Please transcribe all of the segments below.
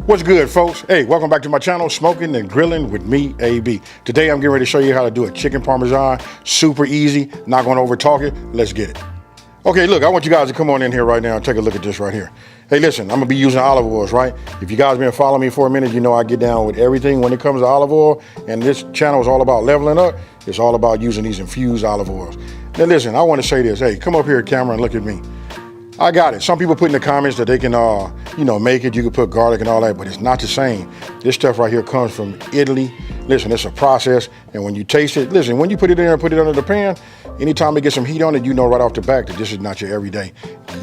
What's good, folks? Hey, welcome back to my channel, Smoking and Grilling with me, AB. Today I'm getting ready to show you how to do a chicken parmesan. Super easy, not gonna over talk it. Let's get it. Okay, look, I want you guys to come on in here right now and take a look at this right here. Hey, listen, I'm gonna be using olive oils, right? If you guys been following me for a minute, you know I get down with everything when it comes to olive oil, and this channel is all about leveling up. It's all about using these infused olive oils. Now listen, I wanna say this. Hey, come up here, camera, and look at me. I got it. Some people put in the comments that they can, make it. You can put garlic and all that, but it's not the same. This stuff right here comes from Italy. Listen, it's a process, and when you taste it, listen, when you put it in there and put it under the pan, anytime it gets some heat on it, you know right off the back that this is not your everyday.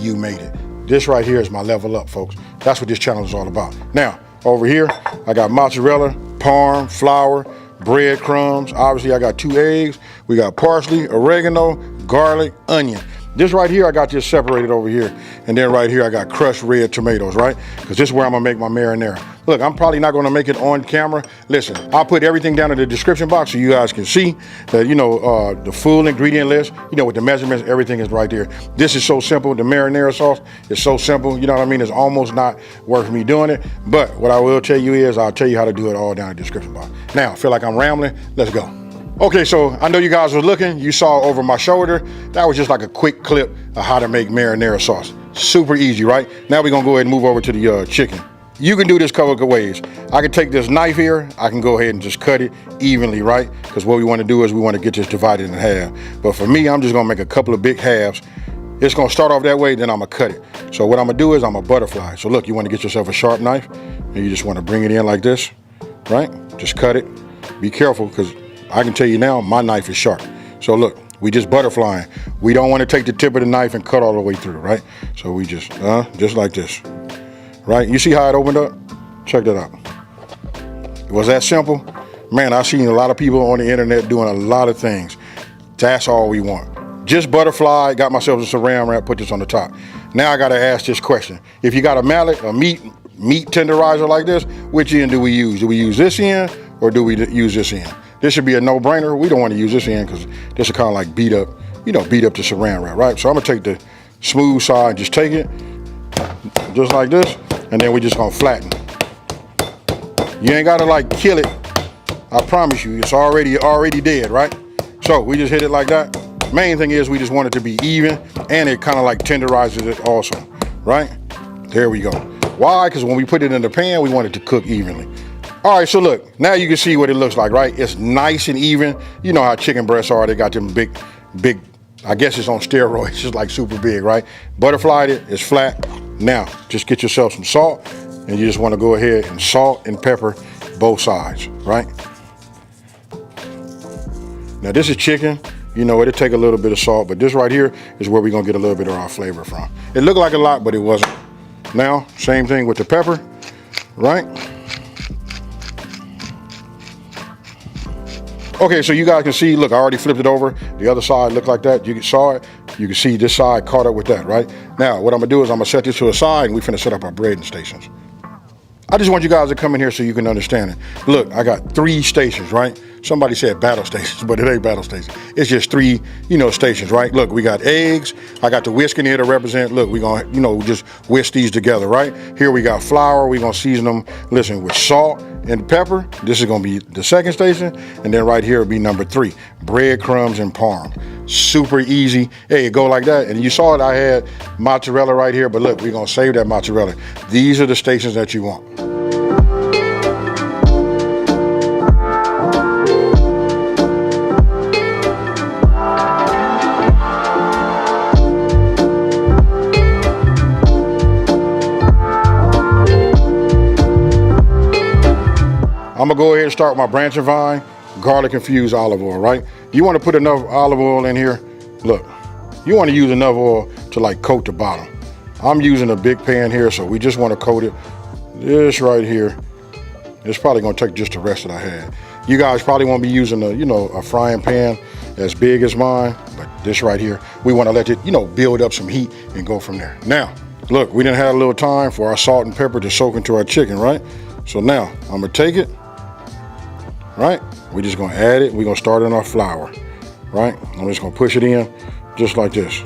You made it. This right here is my level up, folks. That's what this channel is all about. Now, over here, I got mozzarella, parm, flour, bread crumbs. Obviously, I got 2 eggs. We got parsley, oregano, garlic, onion. This right here, I got this separated over here. And then right here, I got crushed red tomatoes, right? Because this is where I'm gonna make my marinara. Look, I'm probably not gonna make it on camera. Listen, I'll put everything down in the description box so you guys can see that, the full ingredient list, with the measurements, everything is right there. This is so simple. The marinara sauce is so simple, you know what I mean? It's almost not worth me doing it. But what I will tell you is, I'll tell you how to do it all down in the description box. Now, I feel like I'm rambling. Let's go. Okay, so I know you guys were looking, you saw over my shoulder, that was just like a quick clip of how to make marinara sauce. Super easy, right? Now we're gonna go ahead and move over to the chicken. You can do this a couple of ways. I can take this knife here, I can go ahead and just cut it evenly, right? Because what we wanna do is we wanna get this divided in half. But for me, I'm just gonna make a couple of big halves. It's gonna start off that way, then I'm gonna cut it. So what I'm gonna do is I'm gonna butterfly. So look, you wanna get yourself a sharp knife, and you just wanna bring it in like this, right? Just cut it. Be careful, because I can tell you now, my knife is sharp. So look, we just butterflying. We don't want to take the tip of the knife and cut all the way through, right? So we just like this, right? You see how it opened up? Check that out. Was that simple? Man, I've seen a lot of people on the internet doing a lot of things. That's all we want. Just butterfly, got myself a saran wrap, put this on the top. Now I gotta ask this question. If you got a mallet, a meat tenderizer like this, which end do we use? Do we use this end or do we use this end? This should be a no-brainer. We don't want to use this end because this is kind of like beat up the saran wrap, right? So I'm gonna take the smooth side, just take it, just like this, and then we're just gonna flatten. You ain't gotta like kill it. I promise you, it's already dead, right? So we just hit it like that. Main thing is we just want it to be even, and it kind of like tenderizes it also, right? There we go. Why? Because when we put it in the pan, we want it to cook evenly. All right, so look, now you can see what it looks like, right? It's nice and even. You know how chicken breasts are. They got them big, I guess it's on steroids. It's just like super big, right? Butterflied it, it's flat. Now, just get yourself some salt, and you just want to go ahead and salt and pepper both sides, right? Now, this is chicken. It'll take a little bit of salt, but this right here is where we're going to get a little bit of our flavor from. It looked like a lot, but it wasn't. Now, same thing with the pepper, right? Okay, so you guys can see, look, I already flipped it over. The other side looked like that. You saw it. You can see this side caught up with that, right? Now, what I'm gonna do is I'm gonna set this to a side, and we're finna set up our breading stations. I just want you guys to come in here so you can understand it. Look, I got 3 stations, right? Somebody said battle stations, but it ain't battle stations. It's just 3, stations, right? Look, we got eggs. I got the whisk in here to represent. Look, we gonna, just whisk these together, right? Here we got flour. We gonna season them, listen, with salt and pepper. This is gonna be the 2nd station. And then right here will be number 3, bread crumbs and parm. Super easy. Hey, it go like that. And you saw it, I had mozzarella right here, but look, we're gonna save that mozzarella. These are the stations that you want. I'm gonna go ahead and start my branch and vine, garlic infused olive oil, right? You wanna put enough olive oil in here. Look, you wanna use enough oil to like coat the bottom. I'm using a big pan here, so we just wanna coat it. This right here, it's probably gonna take just the rest that I had. You guys probably won't be using a frying pan as big as mine, but this right here, we wanna let it, build up some heat and go from there. Now, look, we done had a little time for our salt and pepper to soak into our chicken, right? So now, I'm gonna take it, right? We're just gonna add it. We're gonna start in our flour, right? I'm just gonna push it in just like this.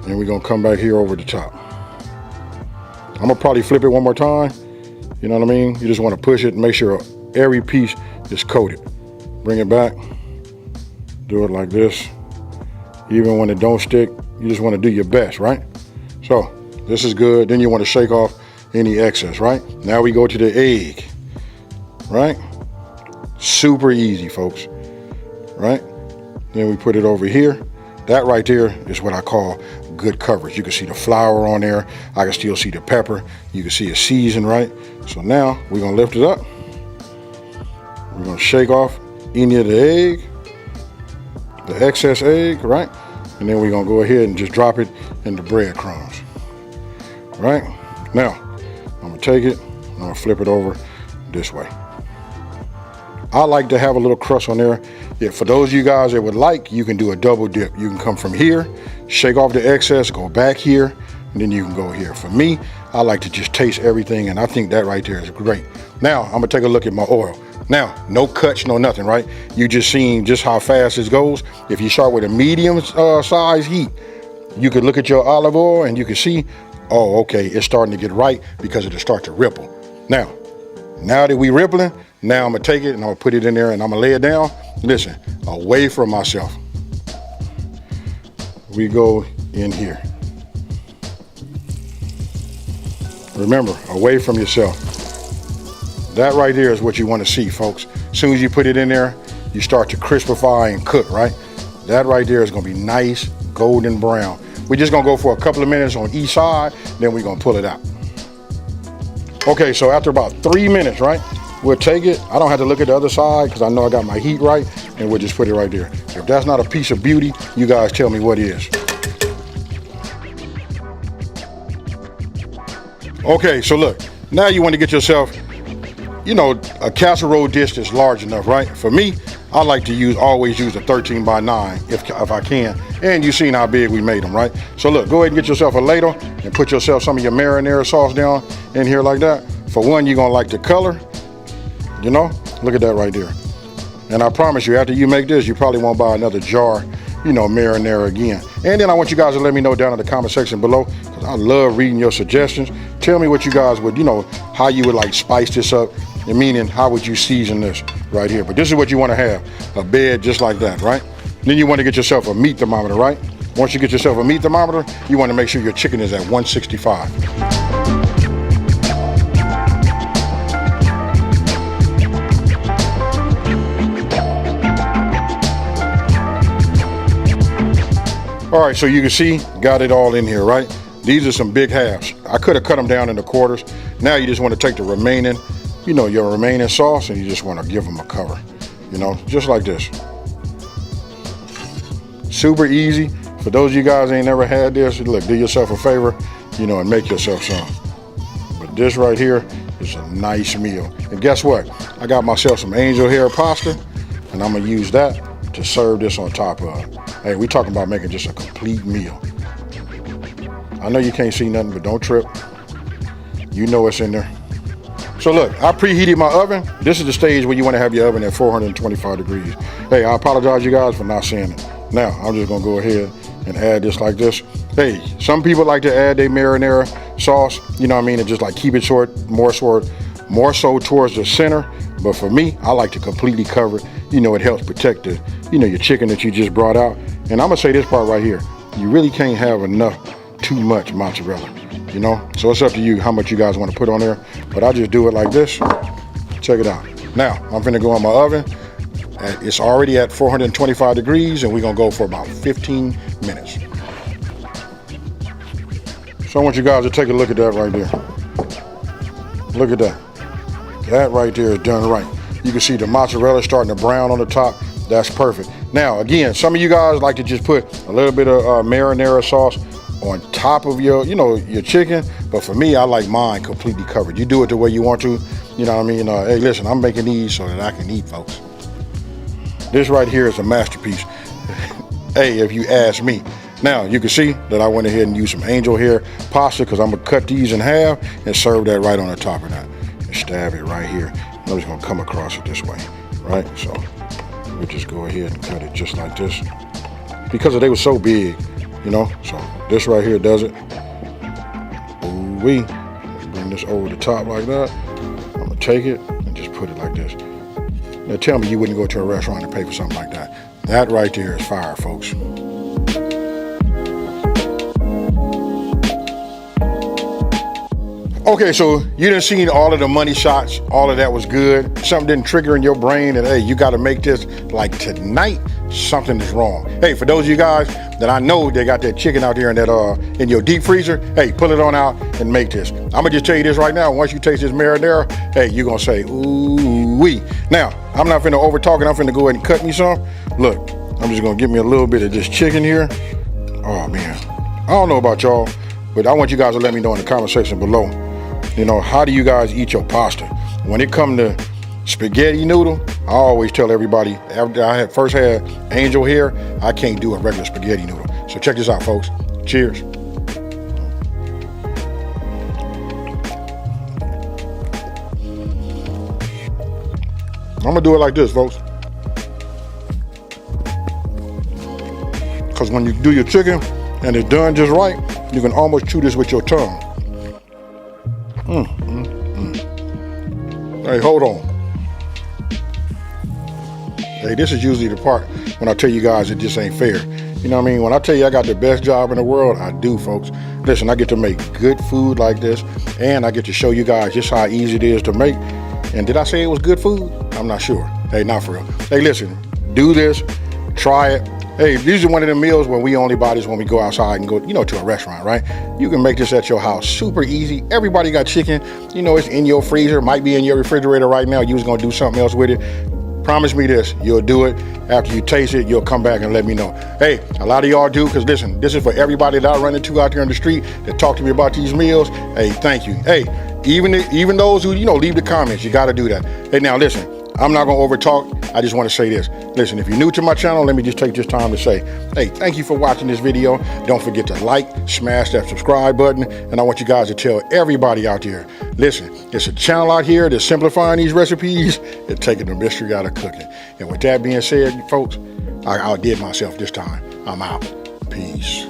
And we're gonna come back here over the top. I'm gonna probably flip it one more time You know what I mean? You just want to push it and make sure every piece is coated. Bring it back. Do it like this. Even when it don't stick, you just want to do your best, right? So this is good. Then you want to shake off any excess, right? Now we go to the egg, right? Super easy, folks, right? Then we put it over here. That right there is what I call good coverage. You can see the flour on there. I can still see the pepper. You can see it's seasoned, right? So now we're gonna lift it up. We're gonna shake off any of the egg, the excess egg, right? And then we're gonna go ahead and just drop it in the breadcrumbs, right? Now, I'm gonna take it, I'm gonna flip it over this way. I like to have a little crust on there. Yeah, for those of you guys that would like, you can do a double dip. You can come from here, shake off the excess, go back here, and then you can go here. For me, I like to just taste everything, and I think that right there is great. Now, I'm gonna take a look at my oil. Now, no cuts, no nothing, right? You just seen just how fast this goes. If you start with a medium size heat, you could look at your olive oil and you can see, oh, okay, it's starting to get right because it'll start to ripple. Now that we rippling, now I'm gonna take it and I'm gonna put it in there and I'm gonna lay it down. Listen, away from myself. We go in here. Remember, away from yourself. That right there is what you want to see, folks. As soon as you put it in there, you start to crispify and cook, right? That right there is gonna be nice golden brown. We're just gonna go for a couple of minutes on each side, then we're gonna pull it out. Okay, so after about 3 minutes, right, we'll take it. I don't have to look at the other side because I know I got my heat right, and we'll just put it right there. If that's not a piece of beauty, you guys tell me what is. Okay, so look, now you want to get yourself, you know, a casserole dish that's large enough, right? For me, I like to always use a 13 by 9 if I can. And you've seen how big we made them, right? So look, go ahead and get yourself a ladle and put yourself some of your marinara sauce down in here like that. For one, you're gonna like the color, you know? Look at that right there. And I promise you, after you make this, you probably won't buy another jar, you know, marinara again. And then I want you guys to let me know down in the comment section below, because I love reading your suggestions. Tell me what you guys would, you know, how you would like spice this up, and meaning how would you season this right here. But this is what you want to have, a bed just like that, right? Then you want to get yourself a meat thermometer, right? Once you get yourself a meat thermometer, you want to make sure your chicken is at 165. All right, so you can see, got it all in here, right? These are some big halves. I could have cut them down into quarters. Now you just want to take the remaining, you know, your remaining sauce, and you just want to give them a cover, you know, just like this. Super easy. For those of you guys ain't never had this, look, do yourself a favor, you know, and make yourself some. But this right here is a nice meal. And guess what? I got myself some angel hair pasta, and I'm gonna use that to serve this on top of. Hey, we talking about making just a complete meal. I know you can't see nothing, but don't trip. You know what's in there. So look, I preheated my oven. This is the stage where you want to have your oven at 425 degrees. Hey, I apologize you guys for not seeing it. Now, I'm just gonna go ahead and add this like this. Hey, some people like to add their marinara sauce, you know what I mean, and just like keep it more so towards the center. But for me, I like to completely cover it. You know, it helps protect the, you know, your chicken that you just brought out. And I'm gonna say this part right here. You really can't have too much mozzarella, you know? So it's up to you how much you guys want to put on there. But I just do it like this. Check it out. Now, I'm gonna go in my oven. It's already at 425 degrees, and we're gonna go for about 15 minutes. So I want you guys to take a look at that right there. Look at that. That right there is done right. You can see the mozzarella starting to brown on the top. That's perfect. Now, again, some of you guys like to just put a little bit of marinara sauce on top of your, you know, your chicken. But for me, I like mine completely covered. You do it the way you want to. You know what I mean? Hey, listen, I'm making these so that I can eat, folks. This right here is a masterpiece. Hey, if you ask me. Now, you can see that I went ahead and used some angel hair pasta because I'm going to cut these in half and serve that right on the top of that. And stab it right here. I'm just going to come across it this way, right? So we'll just go ahead and cut it just like this. Because they were so big, you know? So this right here does it. Ooh-wee. Bring this over the top like that. take it and just put it like this. Now tell me you wouldn't go to a restaurant and pay for something like that. That right there is fire, folks. Okay, so you done seen all of the money shots, all of that was good. Something didn't trigger in your brain that, hey, you gotta make this like tonight, something is wrong. Hey, for those of you guys that I know they got that chicken out there in that in your deep freezer, hey, pull it on out and make this. I'm gonna just tell you this right now, once you taste this marinara, hey, you're gonna say, ooh-wee. Now, I'm not finna over talk it, I'm finna go ahead and cut me some. Look, I'm just gonna give me a little bit of this chicken here. Oh man, I don't know about y'all, but I want you guys to let me know in the comment section below. You know, how do you guys eat your pasta? When it comes to spaghetti noodle, I always tell everybody, after I first had angel hair, I can't do a regular spaghetti noodle. So check this out, folks. Cheers. I'm gonna do it like this, folks. Because when you do your chicken and it's done just right, you can almost chew this with your tongue. Hey, hold on. Hey, this is usually the part when I tell you guys it just ain't fair. You know what I mean? When I tell you I got the best job in the world, I do, folks. Listen, I get to make good food like this, and I get to show you guys just how easy it is to make. And did I say it was good food? I'm not sure. Hey, not for real. Hey, listen, do this, try it. Hey, these are one of the meals when we only buy this when we go outside and go, you know, to a restaurant, right? You can make this at your house, super easy. Everybody got chicken, you know, it's in your freezer, might be in your refrigerator right now. You was gonna do something else with it. Promise me this, you'll do it. After you taste it, you'll come back and let me know. Hey, a lot of y'all do, because listen, this is for everybody that I run into out there in the street that talk to me about these meals. Hey, thank you. Hey, even those who, you know, leave the comments, you gotta do that. Hey, now listen, I'm not gonna over talk. I just wanna say this. Listen, if you're new to my channel, let me just take this time to say, hey, thank you for watching this video. Don't forget to like, smash that subscribe button, and I want you guys to tell everybody out there, listen, it's a channel out here that's simplifying these recipes and taking the mystery out of cooking. And with that being said, folks, I outdid myself this time. I'm out. Peace.